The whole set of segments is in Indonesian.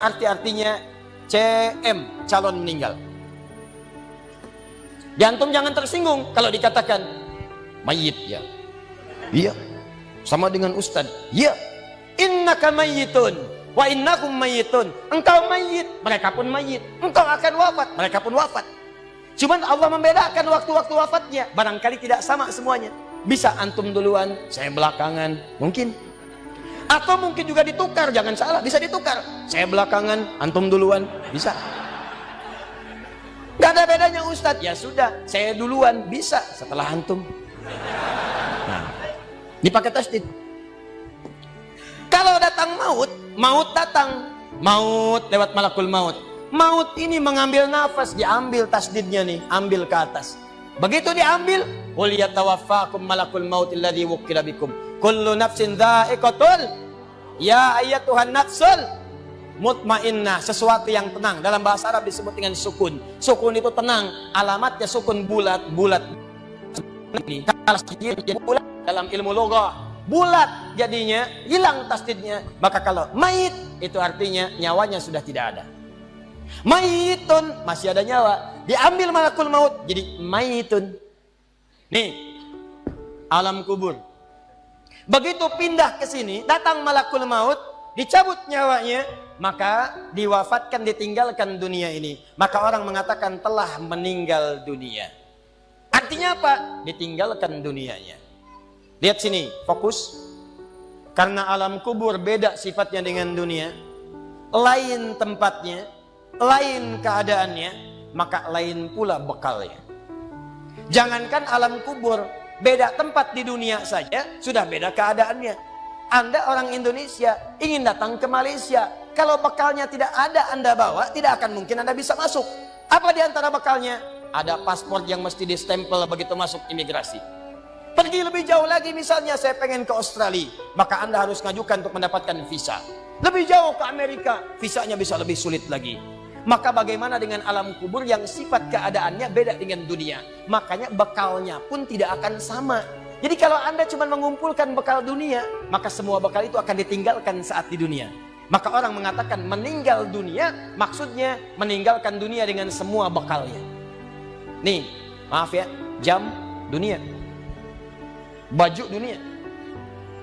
artinya CM, calon meninggal. Di antum jangan tersinggung kalau dikatakan mayit ya. Iya. Sama dengan ustad. Iya. Innaka mayyitun wa innakum mayyitun. Engkau mayit, mereka pun mayit. Engkau akan wafat, mereka pun wafat. Cuman Allah membedakan waktu-waktu wafatnya. Barangkali tidak sama semuanya. Bisa antum duluan, saya belakangan, mungkin. Atau mungkin juga ditukar, jangan salah, bisa ditukar. Saya belakangan, antum duluan, bisa. Gak ada bedanya Ustadz. Ya sudah, saya duluan, bisa setelah antum. Nah, dipakai tasdid. Kalau datang maut datang. Maut lewat malakul maut. Maut ini mengambil nafas, diambil tasdidnya nih, ambil ke atas. Begitu diambil, qul yatawaffakum malakul maut alladzi wukkila bikum. Kullu nafsin dha'iqatul. Ya ayyatuhan nafsul mutmainnah, sesuatu yang tenang. Dalam bahasa Arab disebut dengan sukun. Sukun itu tenang, alamatnya sukun bulat. Ini kalau bulat dalam ilmu lugah, bulat jadinya hilang tasdidnya. Maka kalau mayit itu artinya nyawanya sudah tidak ada. Mayitun masih ada nyawa, diambil malakul maut jadi mayitun. Nih alam kubur. Begitu pindah ke sini, datang malakul maut, dicabut nyawanya, maka diwafatkan, ditinggalkan dunia ini. Maka orang mengatakan telah meninggal dunia. Artinya apa? Ditinggalkan dunianya. Lihat sini, fokus. Karena alam kubur beda sifatnya dengan dunia, lain tempatnya, lain keadaannya, maka lain pula bekalnya. Jangankan alam kubur, beda tempat di dunia saja sudah beda keadaannya. Anda orang Indonesia ingin datang ke Malaysia, kalau bekalnya tidak ada Anda bawa, tidak akan mungkin Anda bisa masuk. Apa di antara bekalnya? Ada paspor yang mesti distempel begitu masuk imigrasi. Pergi lebih jauh lagi, misalnya saya pengen ke Australia, maka Anda harus ngajukan untuk mendapatkan visa. Lebih jauh ke Amerika, visanya bisa lebih sulit lagi. Maka bagaimana dengan alam kubur yang sifat keadaannya beda dengan dunia? Makanya bekalnya pun tidak akan sama. Jadi kalau Anda cuma mengumpulkan bekal dunia, maka semua bekal itu akan ditinggalkan saat di dunia. Maka orang mengatakan meninggal dunia, maksudnya meninggalkan dunia dengan semua bekalnya. Nih, maaf ya, jam dunia, baju dunia,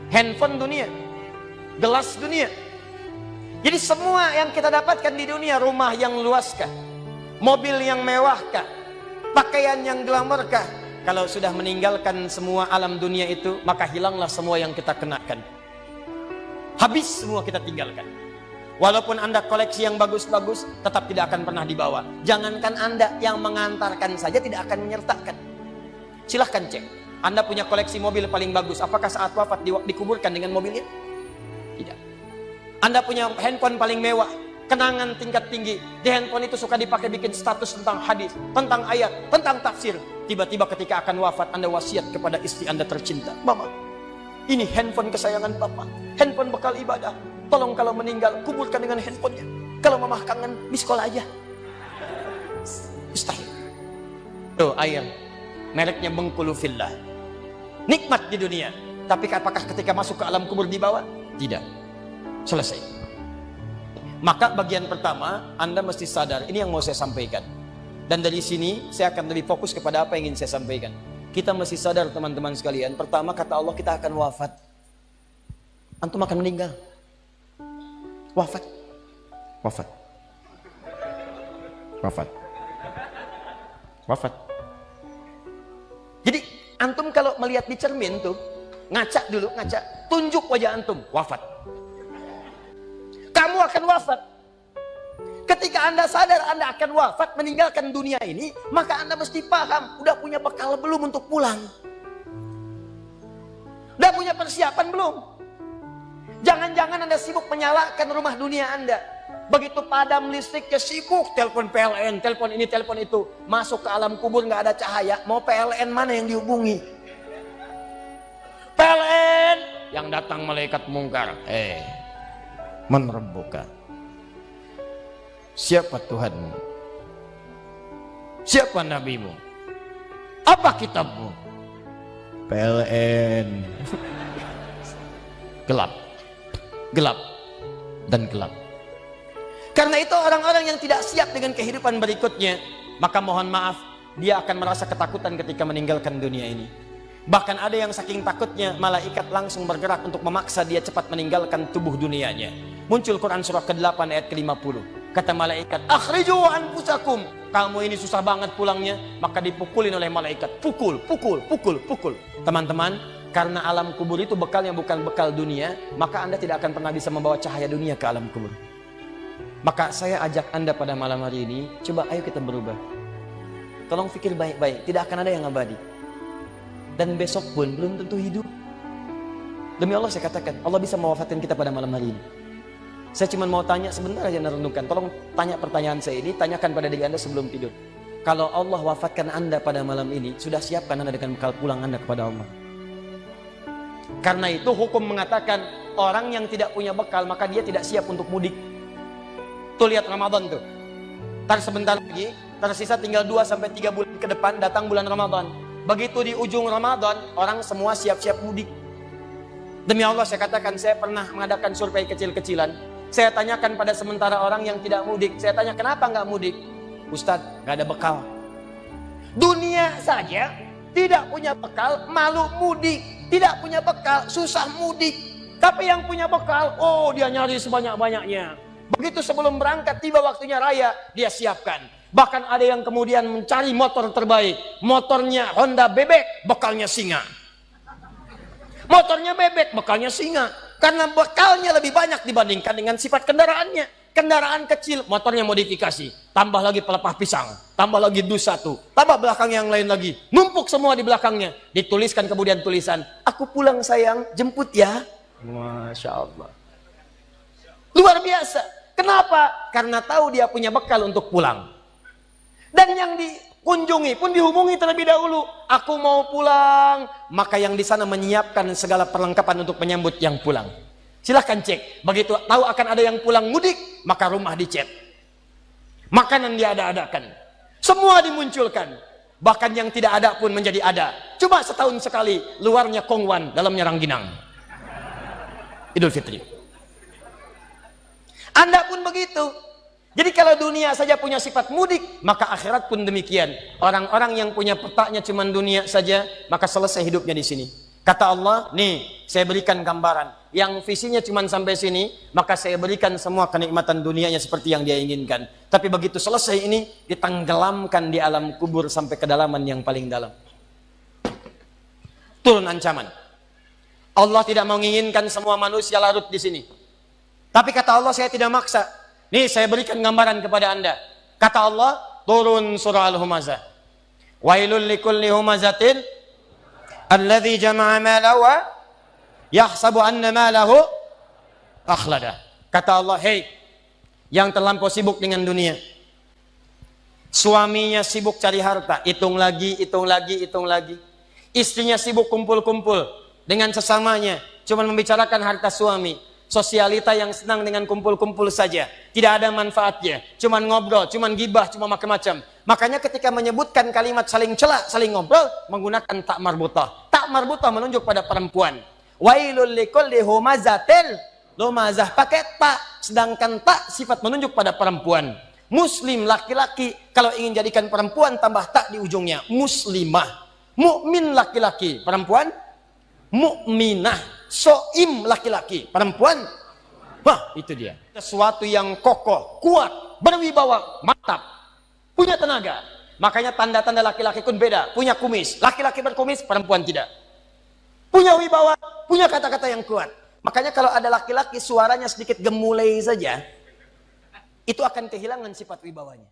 handphone dunia, gelas dunia. Jadi semua yang kita dapatkan di dunia, rumah yang luaskah, mobil yang mewahkah, pakaian yang glamorkah, kalau sudah meninggalkan semua alam dunia itu, maka hilanglah semua yang kita kenakan. Habis semua kita tinggalkan. Walaupun Anda koleksi yang bagus-bagus, tetap tidak akan pernah dibawa. Jangankan Anda, yang mengantarkan saja tidak akan menyertakan. Silahkan cek. Anda punya koleksi mobil paling bagus, apakah saat wafat dikuburkan dengan mobilnya? Tidak. Anda punya handphone paling mewah, kenangan tingkat tinggi. Di handphone itu suka dipakai bikin status tentang hadis, tentang ayat, tentang tafsir. Tiba-tiba ketika akan wafat, Anda wasiat kepada istri Anda tercinta. Mama, ini handphone kesayangan Papa, handphone bekal ibadah. Tolong kalau meninggal, kuburkan dengan handphonenya. Kalau Mama kangen, miss call aja. Mustahil. Tuh air, mereknya Bengkulu Fillah. Nikmat di dunia, tapi apakah ketika masuk ke alam kubur dibawa? Tidak. Selesai. Maka bagian pertama, Anda mesti sadar, ini yang mau saya sampaikan. Dan dari sini saya akan lebih fokus kepada apa yang ingin saya sampaikan. Kita mesti sadar teman-teman sekalian, pertama kata Allah kita akan wafat. Antum akan meninggal. Wafat. Wafat. Wafat. Wafat. Jadi antum kalau melihat di cermin tuh, ngaca dulu, ngaca, tunjuk wajah antum, wafat. Kamu akan wafat. Ketika Anda sadar Anda akan wafat, meninggalkan dunia ini, maka Anda mesti paham, udah punya bekal belum untuk pulang? Udah punya persiapan belum? Jangan-jangan Anda sibuk menyalakan rumah dunia Anda. Begitu padam listriknya, sibuk telepon PLN, telepon ini, telepon itu. Masuk ke alam kubur nggak ada cahaya, mau PLN mana yang dihubungi? PLN yang datang malaikat mungkar. Menerbuka. Siapa Tuhanmu? Siapa nabimu? Apa kitabmu? PLN. Gelap. Gelap dan gelap. Karena itu orang-orang yang tidak siap dengan kehidupan berikutnya, maka mohon maaf, dia akan merasa ketakutan ketika meninggalkan dunia ini. Bahkan ada yang saking takutnya, malaikat langsung bergerak untuk memaksa dia cepat meninggalkan tubuh dunianya. Muncul Quran surah ke-8 ayat ke-50. Kata malaikat, akhriju anfusakum. Kamu ini susah banget pulangnya, maka dipukulin oleh malaikat. Pukul, pukul, pukul, pukul. Teman-teman, karena alam kubur itu bekalnya bukan bekal dunia, maka Anda tidak akan pernah bisa membawa cahaya dunia ke alam kubur. Maka saya ajak Anda pada malam hari ini, coba ayo kita berubah. Tolong pikir baik-baik, tidak akan ada yang abadi. Dan besok pun belum tentu hidup. Demi Allah saya katakan, Allah bisa mewafatkan kita pada malam hari ini. Saya cuma mau tanya sebentar aja merenungkan. Tolong tanya pertanyaan saya ini, tanyakan pada diri Anda sebelum tidur. Kalau Allah wafatkan Anda pada malam ini, sudah siapkan Anda dengan bekal pulang Anda kepada Allah. Karena itu hukum mengatakan, orang yang tidak punya bekal, maka dia tidak siap untuk mudik. Tuh lihat Ramadan tuh. Ntar sebentar lagi, tersisa tinggal 2-3 bulan ke depan, datang bulan Ramadan. Begitu di ujung Ramadan, orang semua siap-siap mudik. Demi Allah saya katakan, saya pernah mengadakan survei kecil-kecilan. Saya tanyakan pada sementara orang yang tidak mudik. Saya tanya, kenapa nggak mudik? Ustadz, nggak ada bekal. Dunia saja tidak punya bekal, malu mudik. Tidak punya bekal, susah mudik. Tapi yang punya bekal, oh dia nyari sebanyak-banyaknya. Begitu sebelum berangkat, tiba waktunya raya, dia siapkan. Bahkan ada yang kemudian mencari motor terbaik. Motornya Honda bebek, bekalnya singa. Motornya bebek, bekalnya singa. Karena bekalnya lebih banyak dibandingkan dengan sifat kendaraannya. Kendaraan kecil, motornya modifikasi. Tambah lagi pelepah pisang. Tambah lagi dus 1. Tambah belakang yang lain lagi. Numpuk semua di belakangnya. Dituliskan kemudian tulisan, aku pulang sayang, jemput ya. Masya Allah. Luar biasa. Kenapa? Karena tahu dia punya bekal untuk pulang. Dan yang dikunjungi pun dihubungi terlebih dahulu. Aku mau pulang. Maka yang di sana menyiapkan segala perlengkapan untuk menyambut yang pulang. Silahkan cek. Begitu tahu akan ada yang pulang mudik, maka rumah dicet. Makanan diada-adakan. Semua dimunculkan. Bahkan yang tidak ada pun menjadi ada. Coba setahun sekali. Luarnya kongwan, dalamnya rangginang. Idul Fitri. Anda pun begitu. Jadi kalau dunia saja punya sifat mudik, maka akhirat pun demikian. Orang-orang yang punya petaknya cuma dunia saja, maka selesai hidupnya di sini. Kata Allah, nih saya berikan gambaran. Yang visinya cuma sampai sini, maka saya berikan semua kenikmatan dunianya seperti yang dia inginkan. Tapi begitu selesai ini, ditenggelamkan di alam kubur sampai kedalaman yang paling dalam. Turun ancaman. Allah tidak menginginkan semua manusia larut di sini. Tapi kata Allah, saya tidak maksa. Nih saya berikan gambaran kepada Anda. Kata Allah, turun surah Al-Humazah. Wailul likulli humazatin alladzi jama'a malahu wa yahsabu anna malahu akhlada. Kata Allah, hei yang terlampau sibuk dengan dunia. Suaminya sibuk cari harta, hitung lagi, hitung lagi, hitung lagi. Istrinya sibuk kumpul-kumpul dengan sesamanya, cuma membicarakan harta suami. Sosialita yang senang dengan kumpul-kumpul saja, tidak ada manfaatnya, cuman ngobrol, cuman gibah, cuma macam-macam. Makanya ketika menyebutkan kalimat saling cela, saling ngobrol, menggunakan tak marbutah. Tak marbutah menunjuk pada perempuan. Wailul likulli humazatil lumazah, pakai tak, sedangkan tak sifat menunjuk pada perempuan. Muslim laki-laki, kalau ingin jadikan perempuan tambah tak di ujungnya, muslimah. Mukmin laki-laki, perempuan mukminah. Soim laki-laki, perempuan, wah itu dia. Sesuatu yang kokoh, kuat, berwibawa, mantap, punya tenaga. Makanya tanda-tanda laki-laki pun beda. Punya kumis, laki-laki berkumis, perempuan tidak. Punya wibawa, punya kata-kata yang kuat. Makanya kalau ada laki-laki suaranya sedikit gemulai saja, itu akan kehilangan sifat wibawanya.